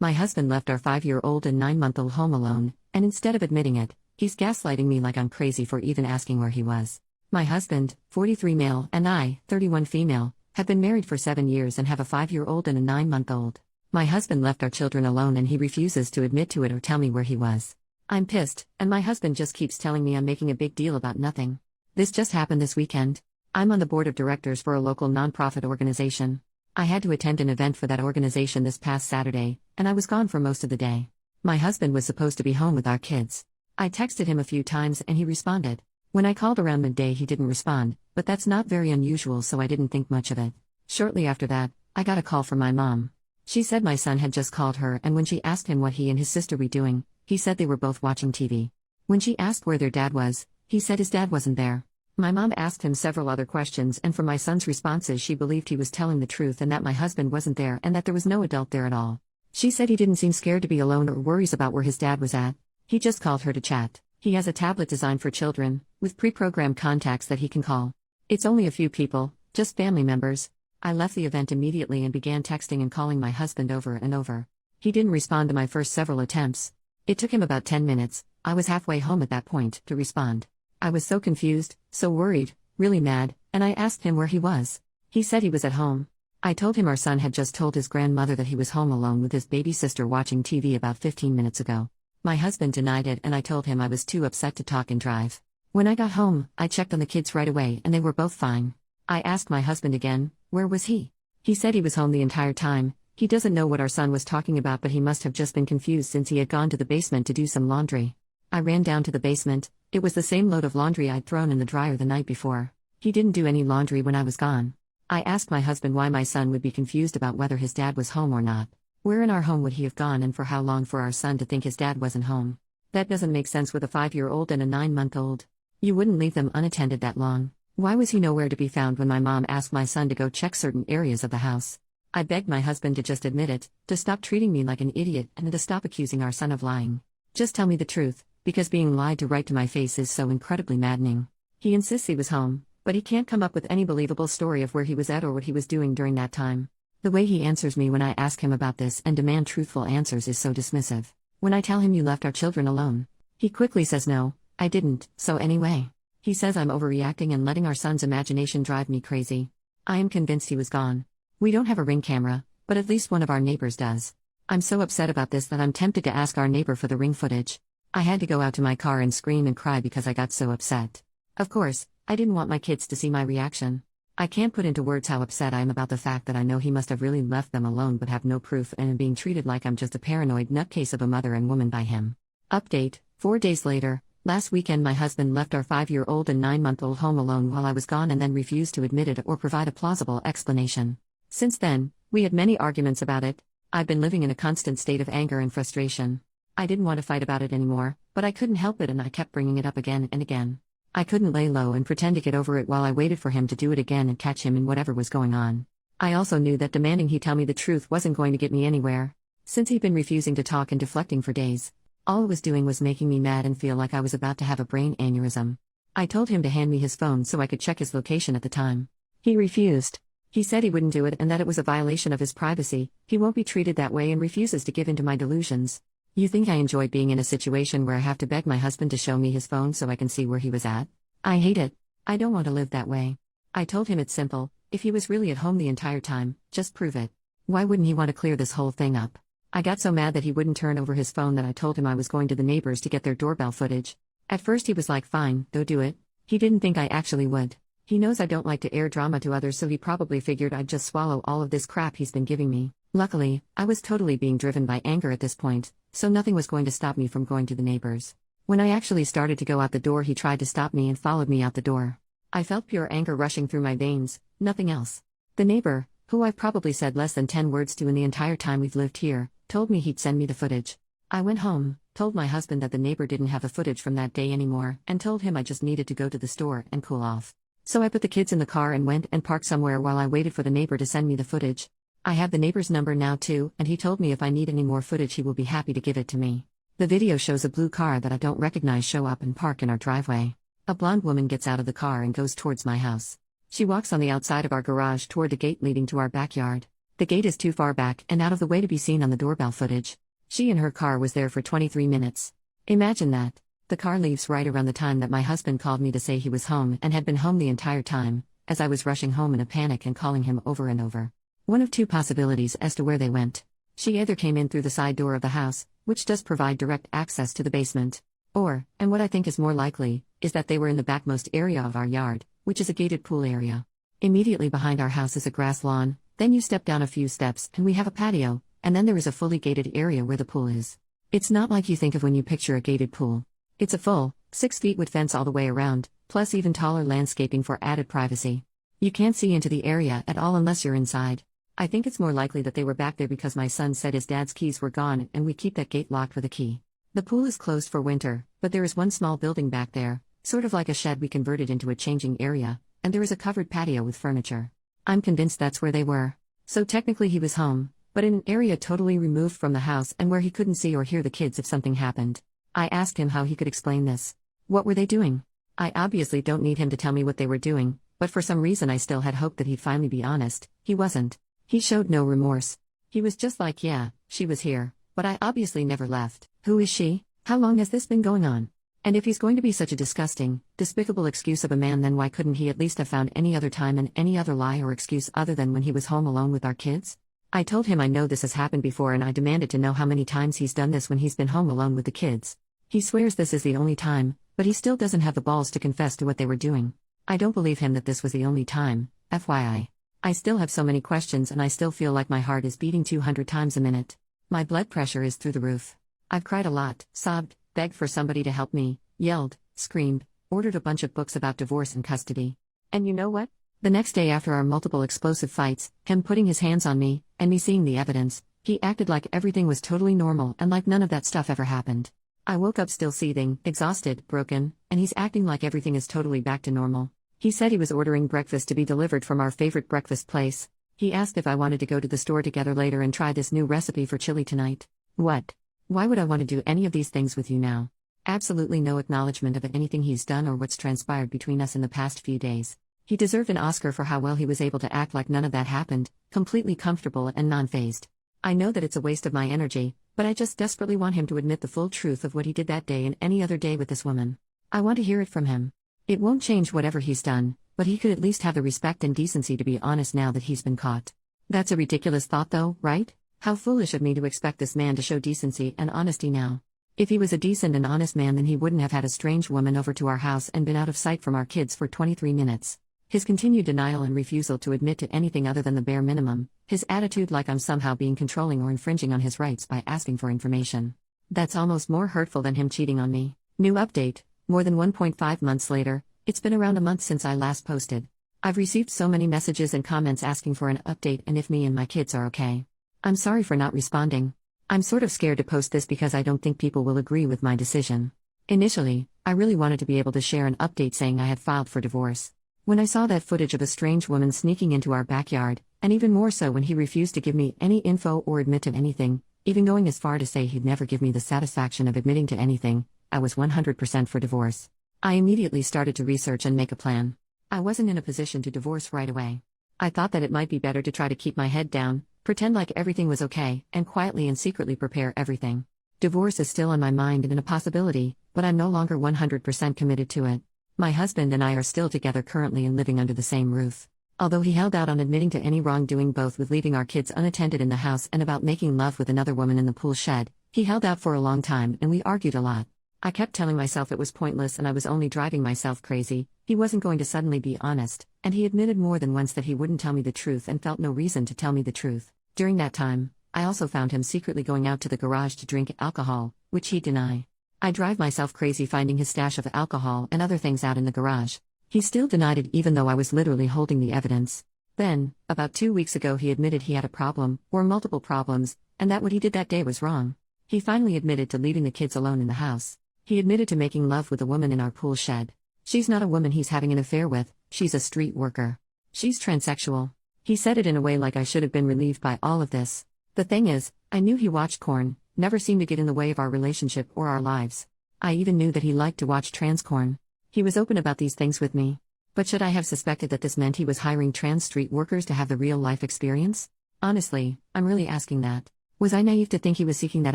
My husband left our 5-year-old and 9-month-old home alone, and instead of admitting it, he's gaslighting me like I'm crazy for even asking where he was. My husband, 43 male, and I, 31 female, have been married for 7 years and have a 5-year-old and a 9-month-old. My husband left our children alone and he refuses to admit to it or tell me where he was. I'm pissed, and my husband just keeps telling me I'm making a big deal about nothing. This just happened this weekend. I'm on the board of directors for a local nonprofit organization. I had to attend an event for that organization this past Saturday, and I was gone for most of the day. My husband was supposed to be home with our kids. I texted him a few times and he responded. When I called around midday he didn't respond, but that's not very unusual so I didn't think much of it. Shortly after that, I got a call from my mom. She said my son had just called her and when she asked him what he and his sister were doing, he said they were both watching TV. When she asked where their dad was, he said his dad wasn't there. My mom asked him several other questions and from my son's responses she believed he was telling the truth and that my husband wasn't there and that there was no adult there at all. She said he didn't seem scared to be alone or worries about where his dad was at. He just called her to chat. He has a tablet designed for children, with pre-programmed contacts that he can call. It's only a few people, just family members. I left the event immediately and began texting and calling my husband over and over. He didn't respond to my first several attempts. It took him about 10 minutes, I was halfway home at that point, to respond. I was so confused, so worried, really mad, and I asked him where he was. He said he was at home. I told him our son had just told his grandmother that he was home alone with his baby sister watching TV about 15 minutes ago. My husband denied it and I told him I was too upset to talk and drive. When I got home, I checked on the kids right away and they were both fine. I asked my husband again, where was he? He said he was home the entire time. He doesn't know what our son was talking about but he must have just been confused since he had gone to the basement to do some laundry. I ran down to the basement. It was the same load of laundry I'd thrown in the dryer the night before. He didn't do any laundry when I was gone. I asked my husband why my son would be confused about whether his dad was home or not. Where in our home would he have gone and for how long for our son to think his dad wasn't home? That doesn't make sense with a 5-year-old and a 9-month-old. You wouldn't leave them unattended that long. Why was he nowhere to be found when my mom asked my son to go check certain areas of the house? I begged my husband to just admit it, to stop treating me like an idiot and to stop accusing our son of lying. Just tell me the truth. Because being lied to right to my face is so incredibly maddening. He insists he was home, but he can't come up with any believable story of where he was at or what he was doing during that time. The way he answers me when I ask him about this and demand truthful answers is so dismissive. When I tell him you left our children alone, he quickly says no, I didn't, so anyway. He says I'm overreacting and letting our son's imagination drive me crazy. I am convinced he was gone. We don't have a Ring camera, but at least one of our neighbors does. I'm so upset about this that I'm tempted to ask our neighbor for the Ring footage. I had to go out to my car and scream and cry because I got so upset. Of course, I didn't want my kids to see my reaction. I can't put into words how upset I am about the fact that I know he must have really left them alone but have no proof and am being treated like I'm just a paranoid nutcase of a mother and woman by him. Update, 4 days later, last weekend my husband left our 5-year-old and 9-month-old home alone while I was gone and then refused to admit it or provide a plausible explanation. Since then, we had many arguments about it. I've been living in a constant state of anger and frustration. I didn't want to fight about it anymore, but I couldn't help it and I kept bringing it up again and again. I couldn't lay low and pretend to get over it while I waited for him to do it again and catch him in whatever was going on. I also knew that demanding he tell me the truth wasn't going to get me anywhere. Since he'd been refusing to talk and deflecting for days, all it was doing was making me mad and feel like I was about to have a brain aneurysm. I told him to hand me his phone so I could check his location at the time. He refused. He said he wouldn't do it and that it was a violation of his privacy. He won't be treated that way and refuses to give in to my delusions. You think I enjoy being in a situation where I have to beg my husband to show me his phone so I can see where he was at? I hate it. I don't want to live that way. I told him it's simple, if he was really at home the entire time, just prove it. Why wouldn't he want to clear this whole thing up? I got so mad that he wouldn't turn over his phone that I told him I was going to the neighbors to get their doorbell footage. At first he was like fine, go do it. He didn't think I actually would. He knows I don't like to air drama to others so he probably figured I'd just swallow all of this crap he's been giving me. Luckily, I was totally being driven by anger at this point, so nothing was going to stop me from going to the neighbors. When I actually started to go out the door he tried to stop me and followed me out the door. I felt pure anger rushing through my veins, nothing else. The neighbor, who I've probably said less than 10 words to in the entire time we've lived here, told me he'd send me the footage. I went home, told my husband that the neighbor didn't have the footage from that day anymore, and told him I just needed to go to the store and cool off. So I put the kids in the car and went and parked somewhere while I waited for the neighbor to send me the footage. I have the neighbor's number now too, and he told me if I need any more footage he will be happy to give it to me. The video shows a blue car that I don't recognize show up and park in our driveway. A blonde woman gets out of the car and goes towards my house. She walks on the outside of our garage toward the gate leading to our backyard. The gate is too far back and out of the way to be seen on the doorbell footage. She in her car was there for 23 minutes. Imagine that. The car leaves right around the time that my husband called me to say he was home and had been home the entire time, as I was rushing home in a panic and calling him over and over. One of two possibilities as to where they went. She either came in through the side door of the house, which does provide direct access to the basement, or, and what I think is more likely, is that they were in the backmost area of our yard, which is a gated pool area. Immediately behind our house is a grass lawn, then you step down a few steps and we have a patio, and then there is a fully gated area where the pool is. It's not like you think of when you picture a gated pool. It's a full, 6 feet wood fence all the way around, plus even taller landscaping for added privacy. You can't see into the area at all unless you're inside. I think it's more likely that they were back there because my son said his dad's keys were gone and we keep that gate locked with a key. The pool is closed for winter, but there is one small building back there, sort of like a shed we converted into a changing area, and there is a covered patio with furniture. I'm convinced that's where they were. So technically he was home, but in an area totally removed from the house and where he couldn't see or hear the kids if something happened. I asked him how he could explain this. What were they doing? I obviously don't need him to tell me what they were doing, but for some reason I still had hope that he'd finally be honest. He wasn't. He showed no remorse. He was just like, yeah, she was here, but I obviously never left. Who is she? How long has this been going on? And if he's going to be such a disgusting, despicable excuse of a man, then why couldn't he at least have found any other time and any other lie or excuse other than when he was home alone with our kids? I told him I know this has happened before and I demanded to know how many times he's done this when he's been home alone with the kids. He swears this is the only time, but he still doesn't have the balls to confess to what they were doing. I don't believe him that this was the only time, FYI. I still have so many questions and I still feel like my heart is beating 200 times a minute. My blood pressure is through the roof. I've cried a lot, sobbed, begged for somebody to help me, yelled, screamed, ordered a bunch of books about divorce and custody. And you know what? The next day after our multiple explosive fights, him putting his hands on me, and me seeing the evidence, he acted like everything was totally normal and like none of that stuff ever happened. I woke up still seething, exhausted, broken, and he's acting like everything is totally back to normal. He said he was ordering breakfast to be delivered from our favorite breakfast place. He asked if I wanted to go to the store together later and try this new recipe for chili tonight. What? Why would I want to do any of these things with you now? Absolutely no acknowledgement of anything he's done or what's transpired between us in the past few days. He deserved an Oscar for how well he was able to act like none of that happened, completely comfortable and non-fazed. I know that it's a waste of my energy, but I just desperately want him to admit the full truth of what he did that day and any other day with this woman. I want to hear it from him. It won't change whatever he's done, but he could at least have the respect and decency to be honest now that he's been caught. That's a ridiculous thought though, right? How foolish of me to expect this man to show decency and honesty now. If he was a decent and honest man, then he wouldn't have had a strange woman over to our house and been out of sight from our kids for 23 minutes. His continued denial and refusal to admit to anything other than the bare minimum, his attitude like I'm somehow being controlling or infringing on his rights by asking for information. That's almost more hurtful than him cheating on me. New update. More than 1.5 months later, it's been around a month since I last posted. I've received so many messages and comments asking for an update and if me and my kids are okay. I'm sorry for not responding. I'm sort of scared to post this because I don't think people will agree with my decision. Initially, I really wanted to be able to share an update saying I had filed for divorce. When I saw that footage of a strange woman sneaking into our backyard, and even more so when he refused to give me any info or admit to anything, even going as far to say he'd never give me the satisfaction of admitting to anything, I was 100% for divorce. I immediately started to research and make a plan. I wasn't in a position to divorce right away. I thought that it might be better to try to keep my head down, pretend like everything was okay, and quietly and secretly prepare everything. Divorce is still on my mind and a possibility, but I'm no longer 100% committed to it. My husband and I are still together currently and living under the same roof. Although he held out on admitting to any wrongdoing, both with leaving our kids unattended in the house and about making love with another woman in the pool shed, he held out for a long time and we argued a lot. I kept telling myself it was pointless and I was only driving myself crazy. He wasn't going to suddenly be honest, and he admitted more than once that he wouldn't tell me the truth and felt no reason to tell me the truth. During that time, I also found him secretly going out to the garage to drink alcohol, which he'd deny. I drive myself crazy finding his stash of alcohol and other things out in the garage. He still denied it even though I was literally holding the evidence. Then, about 2 weeks ago, he admitted he had a problem, or multiple problems, and that what he did that day was wrong. He finally admitted to leaving the kids alone in the house. He admitted to making love with a woman in our pool shed. She's not a woman he's having an affair with, she's a street worker. She's transsexual. He said it in a way like I should have been relieved by all of this. The thing is, I knew he watched porn, never seemed to get in the way of our relationship or our lives. I even knew that he liked to watch trans porn. He was open about these things with me. But should I have suspected that this meant he was hiring trans street workers to have the real-life experience? Honestly, I'm really asking that. Was I naive to think he was seeking that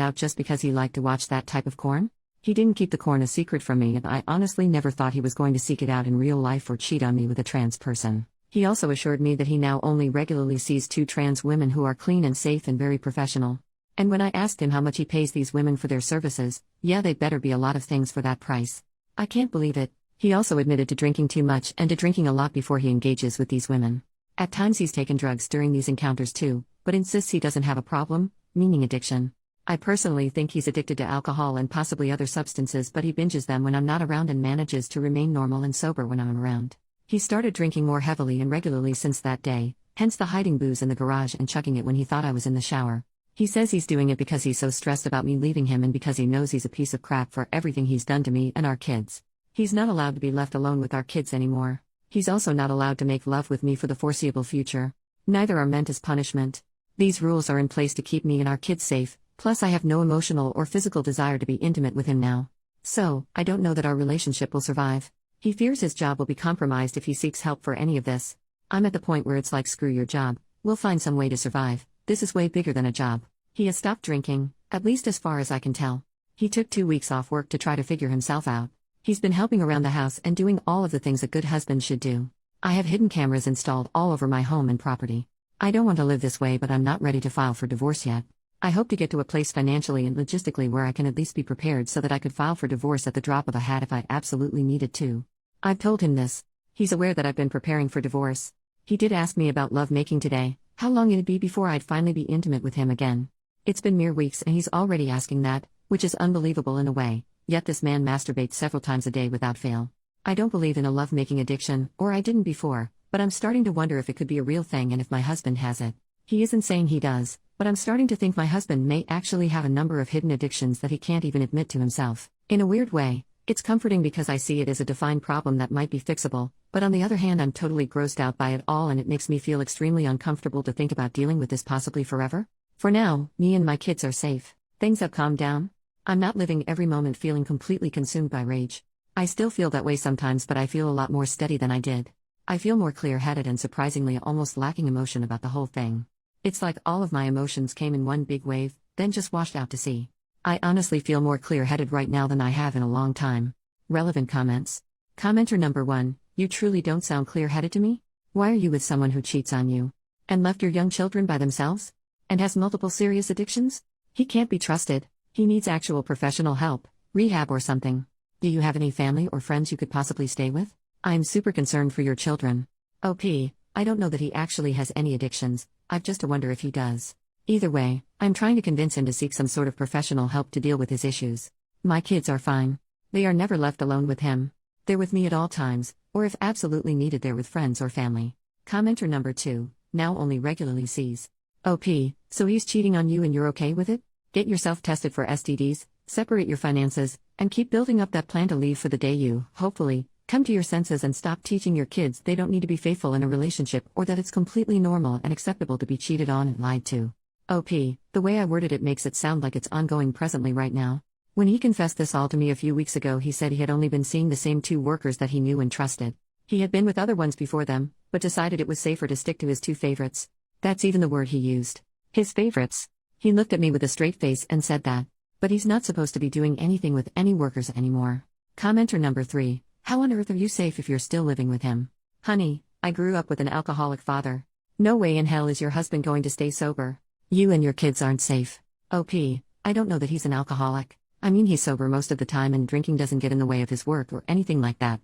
out just because he liked to watch that type of porn? He didn't keep the porn a secret from me, and I honestly never thought he was going to seek it out in real life or cheat on me with a trans person. He also assured me that he now only regularly sees 2 trans women who are clean and safe and very professional. And when I asked him how much he pays these women for their services, yeah, they'd better be a lot of things for that price. I can't believe it. He also admitted to drinking too much and to drinking a lot before he engages with these women. At times he's taken drugs during these encounters too, but insists he doesn't have a problem, meaning addiction. I personally think he's addicted to alcohol and possibly other substances, but he binges them when I'm not around and manages to remain normal and sober when I'm around. He started drinking more heavily and regularly since that day, hence the hiding booze in the garage and chugging it when he thought I was in the shower. He says he's doing it because he's so stressed about me leaving him and because he knows he's a piece of crap for everything he's done to me and our kids. He's not allowed to be left alone with our kids anymore. He's also not allowed to make love with me for the foreseeable future. Neither are meant as punishment. These rules are in place to keep me and our kids safe, plus I have no emotional or physical desire to be intimate with him now. So, I don't know that our relationship will survive. He fears his job will be compromised if he seeks help for any of this. I'm at the point where it's like, screw your job, we'll find some way to survive. This is way bigger than a job. He has stopped drinking, at least as far as I can tell. He took 2 weeks off work to try to figure himself out. He's been helping around the house and doing all of the things a good husband should do. I have hidden cameras installed all over my home and property. I don't want to live this way, but I'm not ready to file for divorce yet. I hope to get to a place financially and logistically where I can at least be prepared so that I could file for divorce at the drop of a hat if I absolutely needed to. I've told him this. He's aware that I've been preparing for divorce. He did ask me about lovemaking today, how long it'd be before I'd finally be intimate with him again. It's been mere weeks and he's already asking that, which is unbelievable in a way, yet this man masturbates several times a day without fail. I don't believe in a lovemaking addiction, or I didn't before, but I'm starting to wonder if it could be a real thing and if my husband has it. He isn't saying he does, but I'm starting to think my husband may actually have a number of hidden addictions that he can't even admit to himself. In a weird way, it's comforting because I see it as a defined problem that might be fixable, but on the other hand I'm totally grossed out by it all and it makes me feel extremely uncomfortable to think about dealing with this possibly forever. For now, me and my kids are safe. Things have calmed down. I'm not living every moment feeling completely consumed by rage. I still feel that way sometimes, but I feel a lot more steady than I did. I feel more clear-headed and surprisingly almost lacking emotion about the whole thing. It's like all of my emotions came in one big wave, then just washed out to sea. I honestly feel more clear-headed right now than I have in a long time. Relevant comments. Commenter number 1, you truly don't sound clear-headed to me? Why are you with someone who cheats on you? And left your young children by themselves? And has multiple serious addictions? He can't be trusted. He needs actual professional help, rehab or something. Do you have any family or friends you could possibly stay with? I'm super concerned for your children. OP, I don't know that he actually has any addictions, I've just to wonder if he does. Either way, I'm trying to convince him to seek some sort of professional help to deal with his issues. My kids are fine. They are never left alone with him. They're with me at all times, or if absolutely needed they're with friends or family. Commenter number 2, now only regularly sees. OP, so he's cheating on you and you're okay with it? Get yourself tested for STDs, separate your finances, and keep building up that plan to leave for the day you, hopefully, come to your senses and stop teaching your kids they don't need to be faithful in a relationship or that it's completely normal and acceptable to be cheated on and lied to. OP, the way I worded it makes it sound like it's ongoing presently right now. When he confessed this all to me a few weeks ago, he said he had only been seeing the same 2 workers that he knew and trusted. He had been with other ones before them, but decided it was safer to stick to his 2 favorites. That's even the word he used. His favorites. He looked at me with a straight face and said that. But he's not supposed to be doing anything with any workers anymore. Commenter number 3, how on earth are you safe if you're still living with him? Honey, I grew up with an alcoholic father. No way in hell is your husband going to stay sober. You and your kids aren't safe. OP, I don't know that he's an alcoholic. I mean, he's sober most of the time and drinking doesn't get in the way of his work or anything like that.